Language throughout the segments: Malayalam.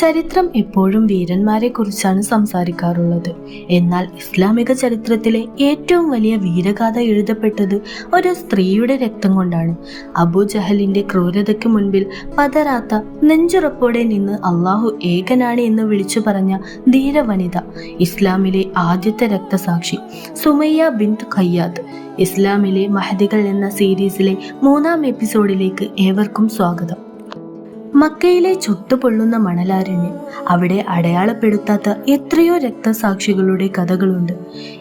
ചരിത്രം എപ്പോഴും വീരന്മാരെ കുറിച്ചാണ് സംസാരിക്കാറുള്ളത്. എന്നാൽ ഇസ്ലാമിക ചരിത്രത്തിലെ ഏറ്റവും വലിയ വീരഗാഥ എഴുതപ്പെട്ടത് ഒരു സ്ത്രീയുടെ രക്തം കൊണ്ടാണ്. അബൂ ജഹലിന്റെ ക്രൂരതയ്ക്ക് മുൻപിൽ പതറാത്ത, നെഞ്ചുറപ്പോടെ നിന്ന് അള്ളാഹു ഏകനാണ് എന്ന് വിളിച്ചു പറഞ്ഞ ധീരവനിത, ഇസ്ലാമിലെ ആദ്യത്തെ രക്തസാക്ഷി സുമയ്യ ബിൻത് ഖയ്യാദ്. ഇസ്ലാമിലെ മഹദികൾ എന്ന സീരീസിലെ 3-ാം എപ്പിസോഡിലേക്ക് ഏവർക്കും സ്വാഗതം. മക്കയിലെ ചുട്ടുപൊള്ളുന്ന മണലാരണ്യം, അവിടെ അടയാളപ്പെടുത്താത്ത എത്രയോ രക്തസാക്ഷികളുടെ കഥകളുണ്ട്.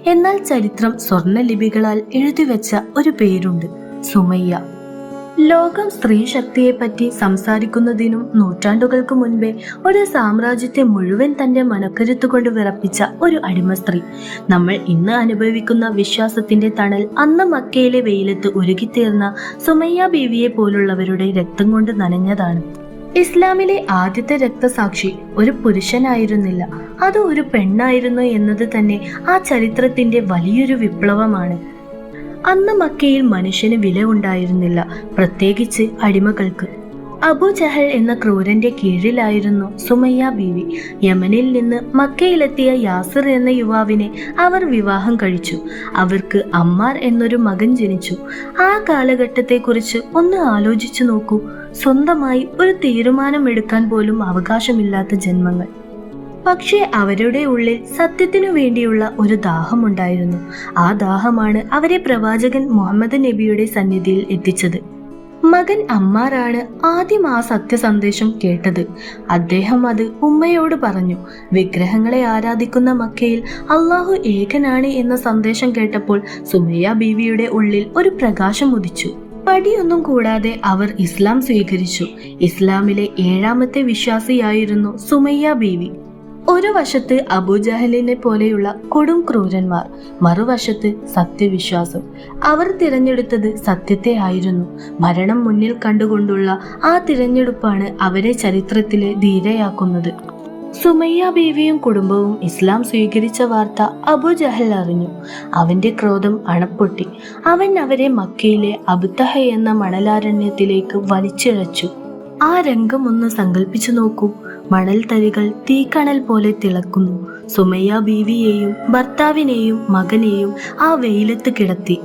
എന്നാൽ ചരിത്രം സ്വർണ്ണലിപികളാൽ എഴുതിവെച്ച ഒരു പേരുണ്ട്, സുമയ്യ. ലോകം സ്ത്രീ ശക്തിയെപ്പറ്റി സംസാരിക്കുന്നതിനും നൂറ്റാണ്ടുകൾക്ക് മുൻപേ ഒരു സാമ്രാജ്യത്തെ മുഴുവൻ തന്റെ മനക്കരുത്തുകൊണ്ട് വിറപ്പിച്ച ഒരു അടിമ സ്ത്രീ. നമ്മൾ ഇന്ന് അനുഭവിക്കുന്ന വിശ്വാസത്തിന്റെ തണൽ അന്ന് മക്കയിലെ വെയിലത്ത് ഉരുകിത്തീർന്ന സുമയ്യ ബീവിയെ പോലുള്ളവരുടെ രക്തം കൊണ്ട് നനഞ്ഞതാണ്. ഇസ്ലാമിലെ ആദ്യത്തെ രക്തസാക്ഷി ഒരു പുരുഷനായിരുന്നില്ല, അത് ഒരു പെണ്ണായിരുന്നു എന്നത് തന്നെ ആ ചരിത്രത്തിന്റെ വലിയൊരു വിപ്ലവമാണ്. അന്ന് മക്കയിൽ മനുഷ്യന് വില ഉണ്ടായിരുന്നില്ല, പ്രത്യേകിച്ച് അടിമകൾക്ക്. അബൂ ജഹൽ എന്ന ക്രൂരന്റെ കീഴിലായിരുന്നു സുമയ്യ ബീവി. യമനിൽ നിന്ന് മക്കയിലെത്തിയ യാസിർ എന്ന യുവാവിനെ അവർ വിവാഹം കഴിച്ചു. അവർക്ക് അമ്മാർ എന്നൊരു മകൻ ജനിച്ചു. ആ കാലഘട്ടത്തെക്കുറിച്ച് ഒന്ന് ആലോചിച്ചു നോക്കൂ. സ്വന്തമായി ഒരു തീരുമാനം എടുക്കാൻ പോലും അവകാശമില്ലാത്ത ജന്മങ്ങൾ. പക്ഷേ അവരുടെ ഉള്ളിൽ സത്യത്തിനു വേണ്ടിയുള്ള ഒരു ദാഹമുണ്ടായിരുന്നു. ആ ദാഹമാണ് അവരെ പ്രവാചകൻ മുഹമ്മദ് നബിയുടെ സന്നിധിയിൽ എത്തിച്ചത്. മകൻ അമ്മാറാണ് ആദ്യം ആ സത്യസന്ദേശം കേട്ടത്. അദ്ദേഹം അത് ഉമ്മയോട് പറഞ്ഞു. വിഗ്രഹങ്ങളെ ആരാധിക്കുന്ന മക്കയിൽ അള്ളാഹു ഏകനാണ് എന്ന സന്ദേശം കേട്ടപ്പോൾ സുമയ്യ ബീവിയുടെ ഉള്ളിൽ ഒരു പ്രകാശം ഉദിച്ചു. പടിയൊന്നും കൂടാതെ അവർ ഇസ്ലാം സ്വീകരിച്ചു. ഇസ്ലാമിലെ 7-ാമത്തെ വിശ്വാസിയായിരുന്നു സുമയ്യ ബീവി. ഒരു വശത്ത് അബൂ ജഹലിനെ പോലെയുള്ള കൊടും ക്രൂരന്മാർ, മറുവശത്ത് സത്യവിശ്വാസം. അവർ തിരഞ്ഞെടുത്തത് സത്യത്തെ ആയിരുന്നു. മരണം മുന്നിൽ കണ്ടുകൊണ്ടുള്ള ആ തിരഞ്ഞെടുപ്പാണ് അവരെ ചരിത്രത്തിലെ ധീരയാക്കുന്നത്. സുമയ്യ ബീവിയും കുടുംബവും ഇസ്ലാം സ്വീകരിച്ച വാർത്ത അബൂ ജഹൽ അറിഞ്ഞു. അവന്റെ ക്രോധം അണപ്പൊട്ടി. അവൻ അവരെ മക്കയിലെ അബ്തഹ എന്ന മണലാരണ്യത്തിലേക്ക് വലിച്ചിഴച്ചു. ആ രംഗം ഒന്ന് സങ്കല്പിച്ചു നോക്കൂ. മണൽ തരികൾ തീക്കണൽ പോലെ തിളക്കുന്നു. സുമയ്യ ബീവിയെയും ഭർത്താവിനെയും മകനെയും ആ വെയിലത്ത് കിടത്തി.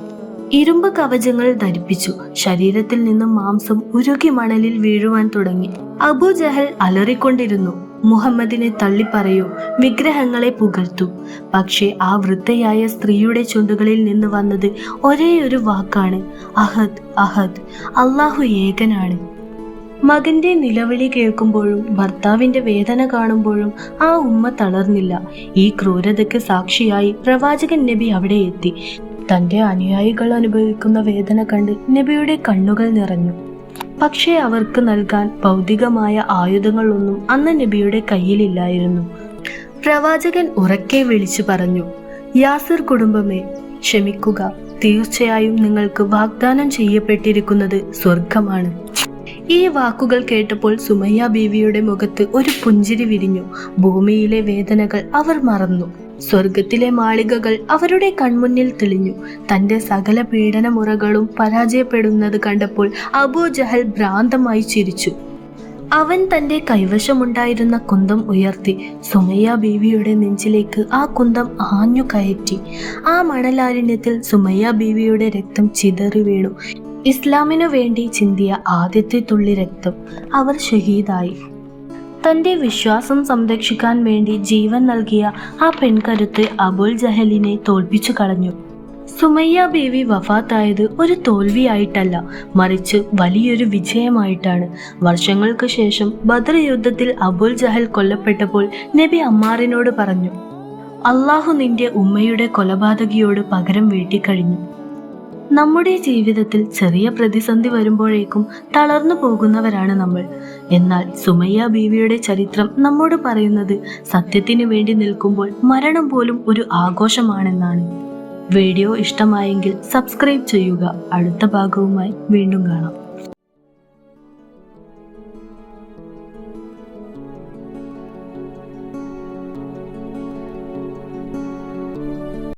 ഇരുമ്പ് കവചങ്ങൾ ധരിപ്പിച്ചു. ശരീരത്തിൽ നിന്നും മാംസം ഉരുകി മണലിൽ വീഴുവാൻ തുടങ്ങി. അബൂ ജഹൽ അലറിക്കൊണ്ടിരുന്നു, മുഹമ്മദിനെ തള്ളിപ്പറയൂ, വിഗ്രഹങ്ങളെ പുകഴ്ത്തൂ. പക്ഷേ ആ വൃദ്ധയായ സ്ത്രീയുടെ ചുണ്ടുകളിൽ നിന്ന് വന്നത് ഒരേ ഒരു വാക്കാണ്, അഹദ് അഹദ്, അള്ളാഹു ഏകനാണ്. മകന്റെ നിലവിളി കേൾക്കുമ്പോഴും ഭർത്താവിന്റെ വേദന കാണുമ്പോഴും ആ ഉമ്മ തളർന്നില്ല. ഈ ക്രൂരതയ്ക്ക് സാക്ഷിയായി പ്രവാചകൻ നബി അവിടെ എത്തി. തന്റെ അനുയായികൾ അനുഭവിക്കുന്ന വേദന കണ്ട് നബിയുടെ കണ്ണുകൾ നിറഞ്ഞു. പക്ഷേ അവർക്ക് നൽകാൻ ഭൗതികമായ ആയുധങ്ങളൊന്നും അന്ന് നബിയുടെ കയ്യിലില്ലായിരുന്നു. പ്രവാചകൻ ഉറക്കെ വിളിച്ചു പറഞ്ഞു, യാസിർ കുടുംബമേ, ക്ഷമിക്കുക. തീർച്ചയായും നിങ്ങൾക്ക് വാഗ്ദാനം ചെയ്യപ്പെട്ടിരിക്കുന്നത് സ്വർഗമാണ്. ഈ വാക്കുകൾ കേട്ടപ്പോൾ സുമയ്യ ബീവിയുടെ മുഖത്ത് ഒരു പുഞ്ചിരി വിരിഞ്ഞു. ഭൂമിയിലെ വേദനകൾ അവർ മറന്നു. സ്വർഗത്തിലെ മാളികകൾ അവരുടെ കൺമുന്നിൽ തെളിഞ്ഞു. തന്റെ സകല പീഡനമുറകളും പരാജയപ്പെടുന്നത് കണ്ടപ്പോൾ അബൂ ജഹൽ ഭ്രാന്തമായി ചിരിച്ചു. അവൻ തന്റെ കൈവശമുണ്ടായിരുന്ന കുന്തം ഉയർത്തി സുമയ്യ ബീവിയുടെ നെഞ്ചിലേക്ക് ആ കുന്തം ആഞ്ഞു കയറ്റി. ആ മണലാരണ്യത്തിൽ സുമയ്യ ബീവിയുടെ രക്തം ചിതറി വീണു. ഇസ്ലാമിനു വേണ്ടി ചിന്തിയ ആദ്യത്തെ തുള്ളി രക്തം. അവർ ഷഹീദായി. തന്റെ വിശ്വാസം സംരക്ഷിക്കാൻ വേണ്ടി ജീവൻ നൽകിയ ആ പെൺകരുത്ത് അബൂ ജഹലിനെ തോൽപ്പിച്ചു കളഞ്ഞു. സുമയ്യ ബീവി വഫാത്തായത് ഒരു തോൽവിയായിട്ടല്ല, മറിച്ച് വലിയൊരു വിജയമായിട്ടാണ്. വർഷങ്ങൾക്ക് ശേഷം ബദർ യുദ്ധത്തിൽ അബൂ ജഹൽ കൊല്ലപ്പെട്ടപ്പോൾ നബി അമ്മാറിനോട് പറഞ്ഞു, അള്ളാഹു നിന്റെ ഉമ്മയുടെ കൊലപാതകിയോട് പകരം വീട്ടിക്കഴിഞ്ഞു. നമ്മുടെ ജീവിതത്തിൽ ചെറിയ പ്രതിസന്ധി വരുമ്പോഴേക്കും തളർന്നു പോകുന്നവരാണ് നമ്മൾ. എന്നാൽ സുമയ്യ ബീവിയുടെ ചരിത്രം നമ്മോട് പറയുന്നത് സത്യത്തിന് വേണ്ടി നിൽക്കുമ്പോൾ മരണം പോലും ഒരു ആഘോഷമാണെന്നാണ്. വീഡിയോ ഇഷ്ടമായെങ്കിൽ സബ്സ്ക്രൈബ് ചെയ്യുക. അടുത്ത ഭാഗവുമായി വീണ്ടും കാണാം.